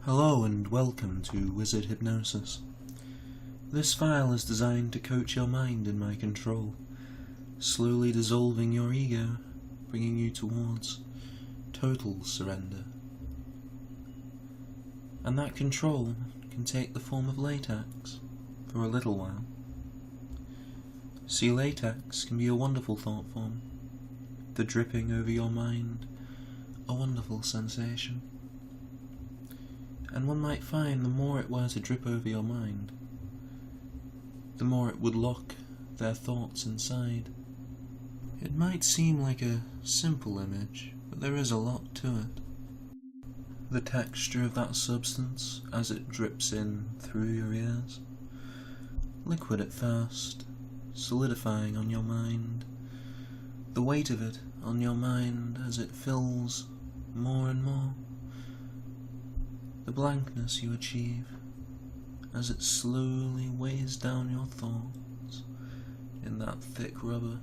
Hello and welcome to Wizard Hypnosis. This file is designed to coach your mind in my control, slowly dissolving your ego, bringing you towards total surrender. And that control can take the form of latex for a little while. See, latex can be a wonderful thought form, the dripping over your mind, a wonderful sensation. And one might find the more it were to drip over your mind, the more it would lock their thoughts inside. It might seem like a simple image, but there is a lot to it. The texture of that substance as it drips in through your ears, liquid at first, solidifying on your mind, the weight of it on your mind as it fills more and more, the blankness you achieve as it slowly weighs down your thoughts in that thick rubber,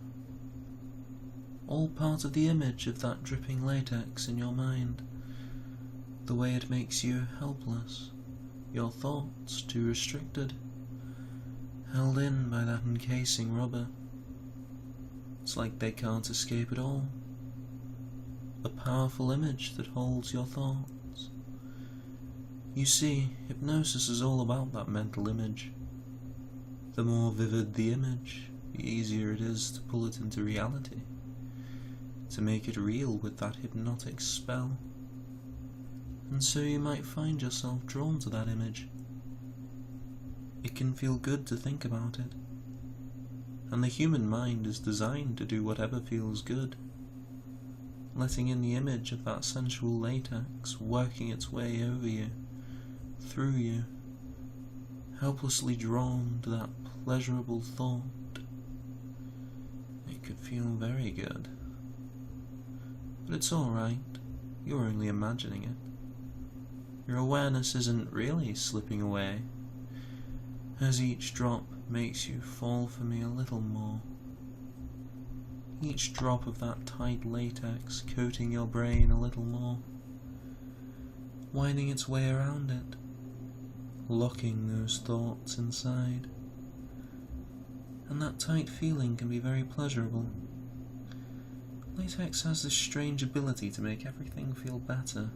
all part of the image of that dripping latex in your mind, the way it makes you helpless, your thoughts too restricted, held in by that encasing rubber. It's like they can't escape at all. A powerful image that holds your thoughts. You see, hypnosis is all about that mental image. The more vivid the image, the easier it is to pull it into reality, to make it real with that hypnotic spell. And so you might find yourself drawn to that image. It can feel good to think about it, and the human mind is designed to do whatever feels good, letting in the image of that sensual latex working its way over you, through you, helplessly drawn to that pleasurable thought. It could feel very good. But it's alright, you're only imagining it. Your awareness isn't really slipping away, as each drop makes you fall for me a little more. Each drop of that tight latex coating your brain a little more, winding its way around it, locking those thoughts inside. And that tight feeling can be very pleasurable. Latex has this strange ability to make everything feel better.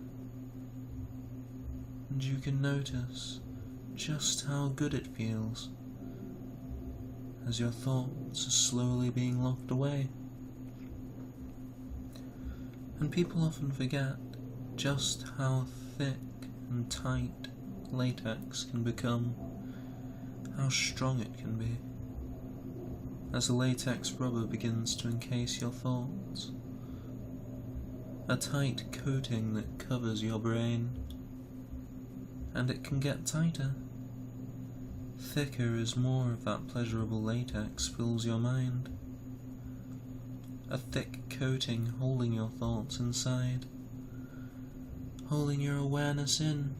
And you can notice just how good it feels as your thoughts are slowly being locked away. And people often forget just how thick and tight latex can become, how strong it can be, as the latex rubber begins to encase your thoughts. A tight coating that covers your brain, and it can get tighter, thicker as more of that pleasurable latex fills your mind. A thick coating holding your thoughts inside, holding your awareness in.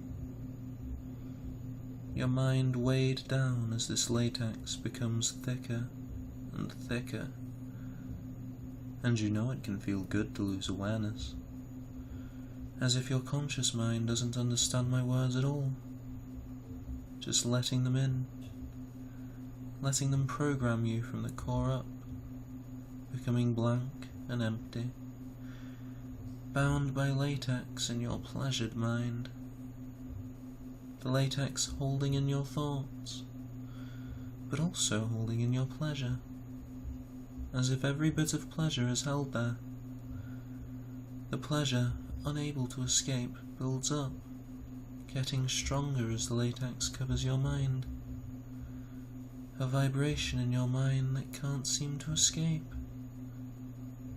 Your mind weighed down as this latex becomes thicker and thicker. And you know it can feel good to lose awareness, as if your conscious mind doesn't understand my words at all. Just letting them in, letting them program you from the core up, becoming blank and empty, bound by latex in your pleasured mind. The latex holding in your thoughts, but also holding in your pleasure, as if every bit of pleasure is held there. The pleasure, unable to escape, builds up, getting stronger as the latex covers your mind. A vibration in your mind that can't seem to escape.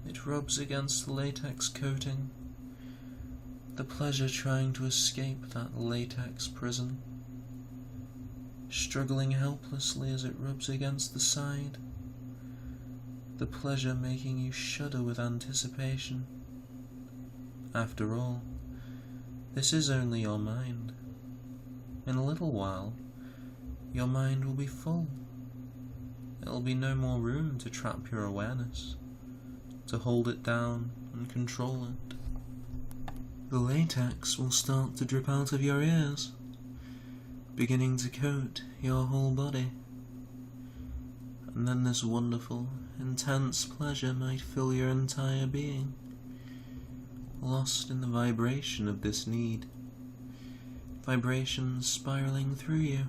It rubs against the latex coating, the pleasure trying to escape that latex prison, struggling helplessly as it rubs against the side, the pleasure making you shudder with anticipation. After all, this is only your mind. In a little while, your mind will be full. There will be no more room to trap your awareness, to hold it down and control it. The latex will start to drip out of your ears, beginning to coat your whole body. And then this wonderful, intense pleasure might fill your entire being, lost in the vibration of this need, vibrations spiraling through you.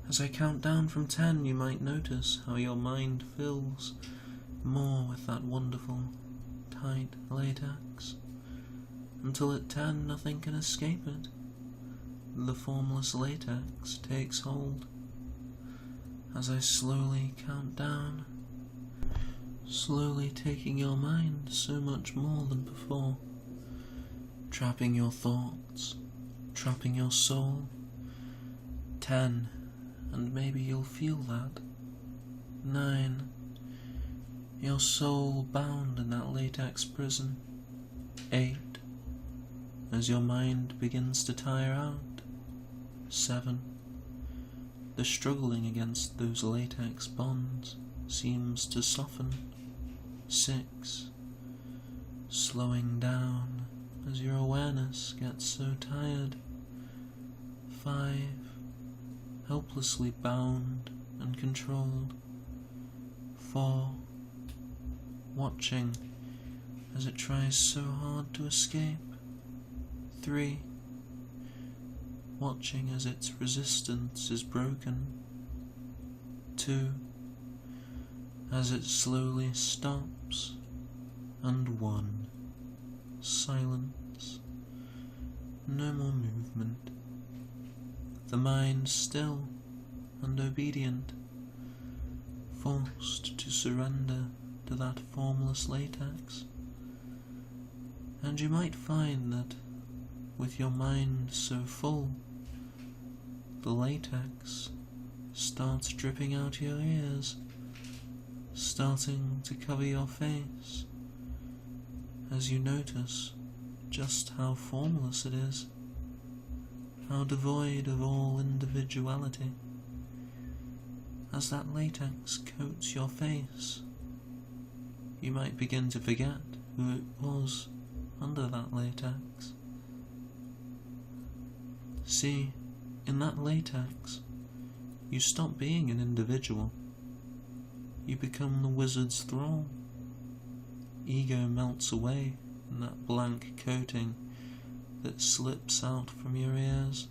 As I count down from 10, you might notice how your mind fills more with that wonderful, tight latex, until at 10 nothing can escape it. The formless latex takes hold. As I slowly count down, slowly taking your mind so much more than before, trapping your thoughts, trapping your soul. 10, and maybe you'll feel that. 9, your soul bound in that latex prison. 8, as your mind begins to tire out. 7, the struggling against those latex bonds seems to soften. 6, slowing down as your awareness gets so tired. 5, helplessly bound and controlled. 4, watching as it tries so hard to escape. 3, watching as its resistance is broken. 2, as it slowly stops. And 1, silence. No more movement. The mind still and obedient, forced to surrender to that formless latex. And you might find that with your mind so full, the latex starts dripping out your ears, starting to cover your face, as you notice just how formless it is, how devoid of all individuality. As that latex coats your face, you might begin to forget who it was under that latex. See, in that latex, you stop being an individual. You become the wizard's thrall. Ego melts away in that blank coating that slips out from your ears,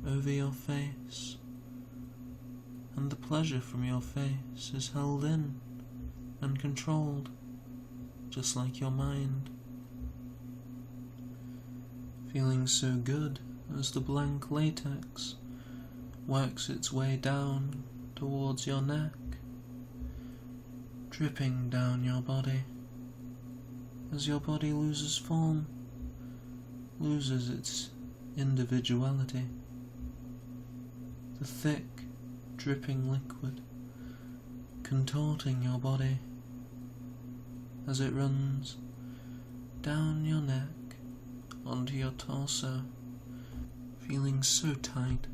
over your face, and the pleasure from your face is held in and controlled, just like your mind. Feeling so good as the blank latex works its way down towards your neck, dripping down your body, as your body loses form, loses its individuality. The thick, dripping liquid contorting your body as it runs down your neck onto your torso, feeling so tight.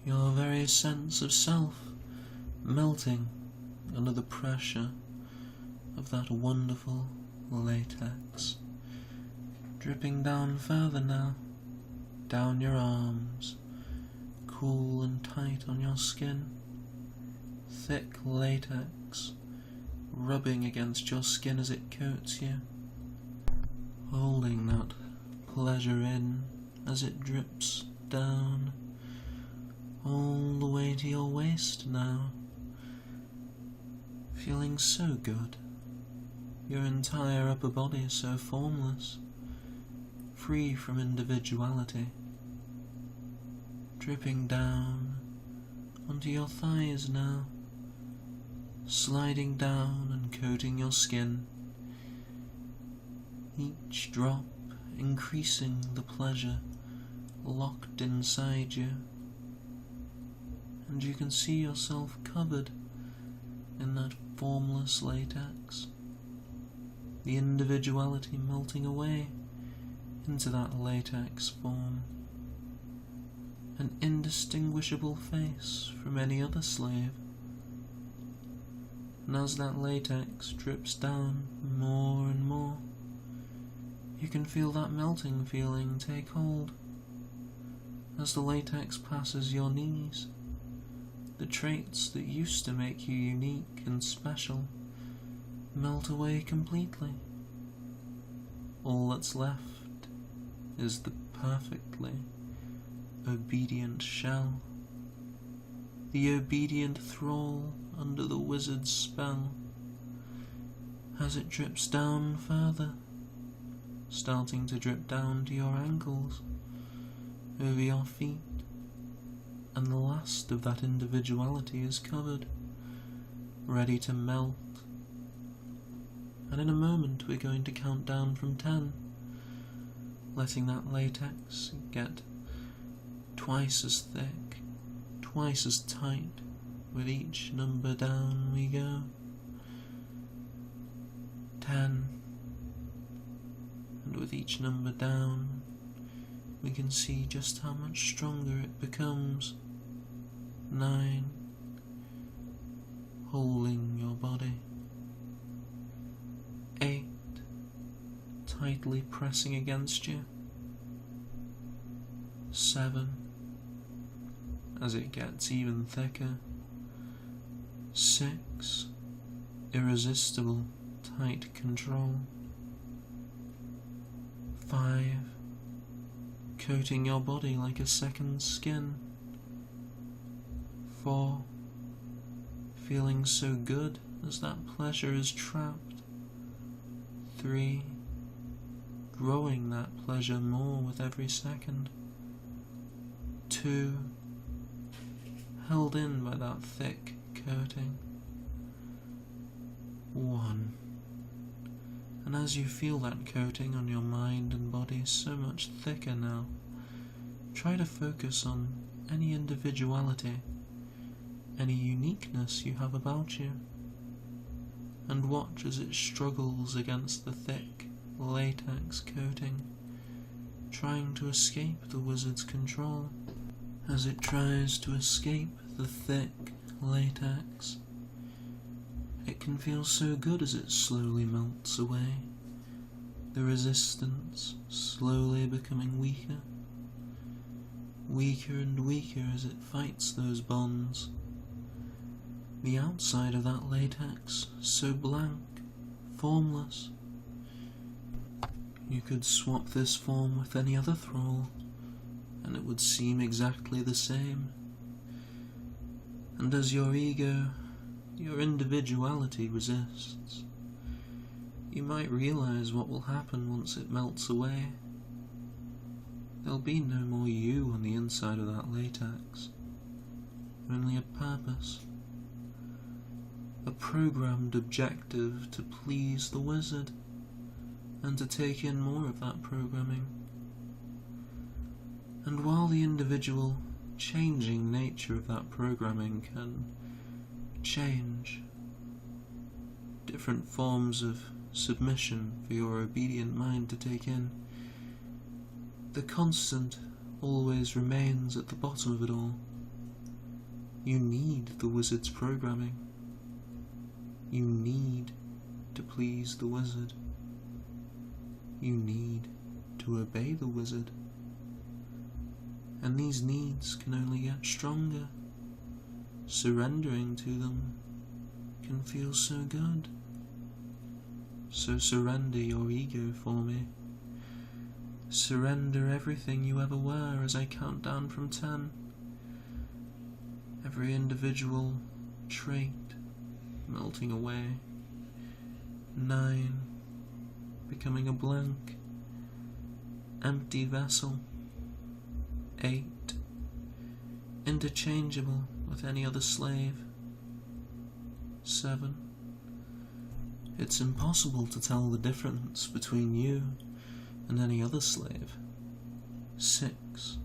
Your very sense of self melting under the pressure of that wonderful latex, dripping down further now, down your arms, cool and tight on your skin, thick latex rubbing against your skin as it coats you, holding that pleasure in as it drips down all the way to your waist now, feeling so good, your entire upper body so formless, free from individuality, dripping down onto your thighs now, sliding down and coating your skin, each drop increasing the pleasure locked inside you, and you can see yourself covered in that formless latex, the individuality melting away into that latex form, an indistinguishable face from any other slave, And as that latex drips down more and more, you can feel that melting feeling take hold. As the latex passes your knees, the traits that used to make you unique and special melt away completely. All that's left is the perfectly obedient shell, the obedient thrall under the wizard's spell. As it drips down further, starting to drip down to your ankles, over your feet, and the last of that individuality is covered, ready to melt. And in a moment we're going to count down from 10, letting that latex get twice as thick, twice as tight. With each number down we go. 10. And with each number down, we can see just how much stronger it becomes. 9. Holding your body. 8. Tightly pressing against you. 7. As it gets even thicker. 6. Irresistible, tight control. 5. Coating your body like a second skin. 4. Feeling so good as that pleasure is trapped. 3. Growing that pleasure more with every second. 2. Held in by that thick coating. 1. And as you feel that coating on your mind and body so much thicker now, try to focus on any individuality, any uniqueness you have about you, and watch as it struggles against the thick latex coating, trying to escape the wizard's control. As it tries to escape the thick latex, it can feel so good as it slowly melts away, the resistance slowly becoming weaker, weaker and weaker as it fights those bonds. The outside of that latex so blank, formless. You could swap this form with any other thrall, and it would seem exactly the same. And as your ego, your individuality resists, you might realize what will happen once it melts away. There'll be no more you on the inside of that latex, only a purpose, a programmed objective to please the wizard, and to take in more of that programming. And while the individual, changing nature of that programming can change, different forms of submission for your obedient mind to take in, the constant always remains at the bottom of it all. You need the wizard's programming. You need to please the wizard. You need to obey the wizard. And these needs can only get stronger. Surrendering to them can feel so good. So surrender your ego for me. Surrender everything you ever were as I count down from 10. Every individual trait melting away. 9. Becoming a blank, empty vessel. 8. Interchangeable with any other slave. 7. It's impossible to tell the difference between you and any other slave. 6.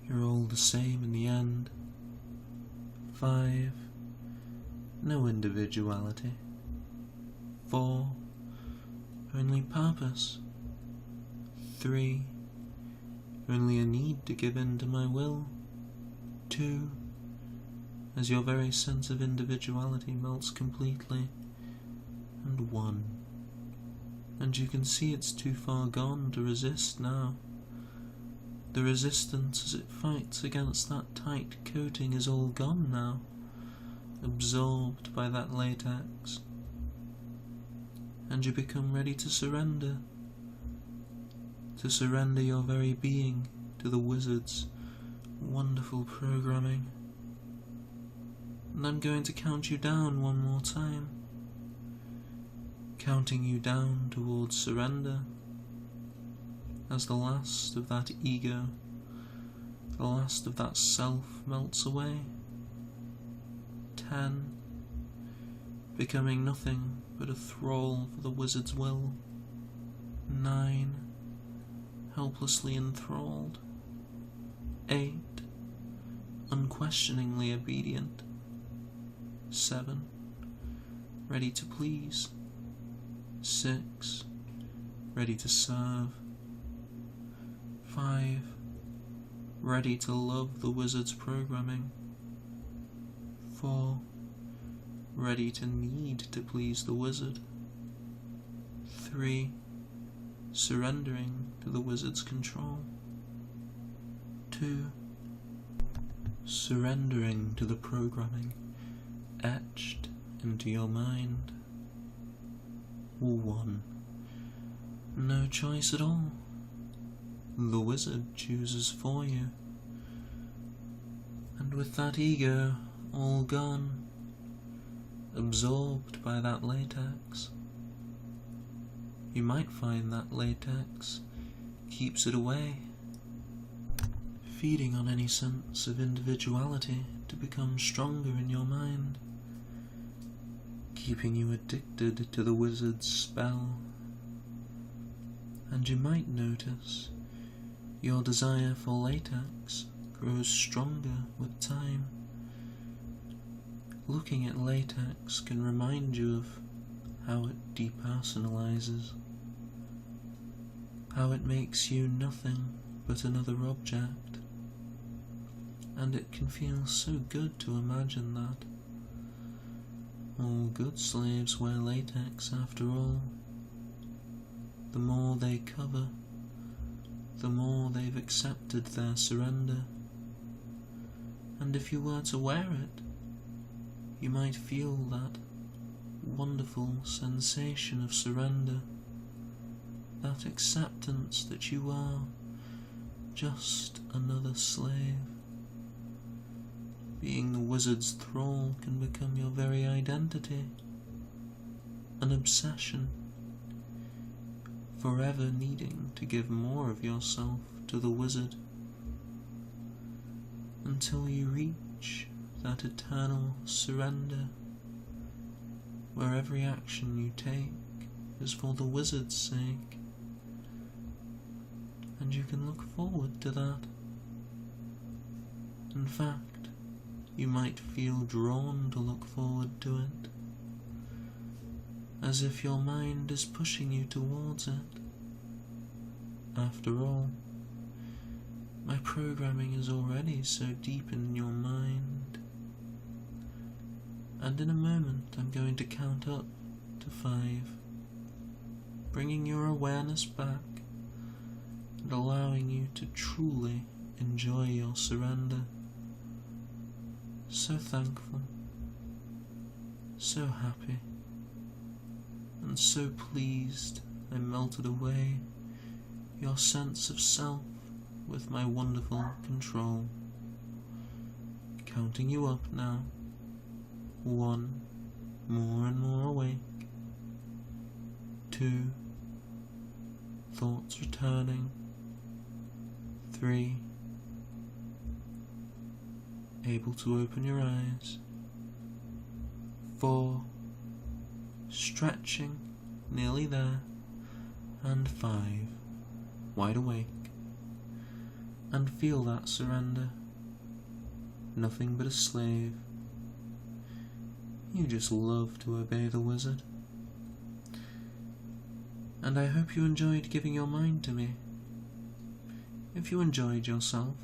You're all the same in the end. 5. No individuality. 4. Only purpose. 3. Only a need to give in to my will. 2. as your very sense of individuality melts completely, and one. And you can see it's too far gone to resist now. The resistance as it fights against that tight coating is all gone now, absorbed by that latex. And you become ready to surrender your very being to the wizard's wonderful programming. And I'm going to count you down one more time, counting you down towards surrender, as the last of that ego, the last of that self melts away. 10, becoming nothing but a thrall for the wizard's will. 9, helplessly enthralled. 8, unquestioningly obedient. 7, ready to please. 6, ready to serve. 5, ready to love the wizard's programming. 4, ready to need to please the wizard. 3, surrendering to the wizard's control. 2, surrendering to the programming etched into your mind. 1, no choice at all. The wizard chooses for you. And with that ego all gone, absorbed by that latex, you might find that latex keeps it away, feeding on any sense of individuality to become stronger in your mind, keeping you addicted to the wizard's spell. And you might notice your desire for latex grows stronger with time. Looking at latex can remind you of how it depersonalizes, how it makes you nothing but another object, and it can feel so good to imagine that. All good slaves wear latex after all. The more they cover, the more they've accepted their surrender. And if you were to wear it, you might feel that wonderful sensation of surrender, that acceptance that you are just another slave. Being the wizard's thrall can become your very identity, an obsession, forever needing to give more of yourself to the wizard, until you reach that eternal surrender, where every action you take is for the wizard's sake, and you can look forward to that. In fact, you might feel drawn to look forward to it, as if your mind is pushing you towards it. After all, my programming is already so deep in your mind, and in a moment I'm going to count up to 5, bringing your awareness back and allowing you to truly enjoy your surrender. So thankful, so happy, and so pleased I melted away your sense of self with my wonderful control. Counting you up now. 1, more and more awake. 2, thoughts returning. 3, able to open your eyes. 4, stretching, nearly there. And 5, wide awake. And feel that surrender. Nothing but a slave. You just love to obey the wizard. And I hope you enjoyed giving your mind to me. If you enjoyed yourself,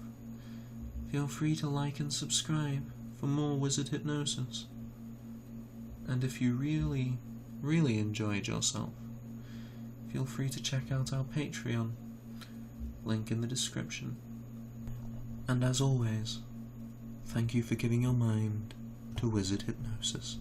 feel free to like and subscribe for more wizard hypnosis. And if you really, really enjoyed yourself, feel free to check out our Patreon, link in the description. And as always, thank you for giving your mind to wizard hypnosis.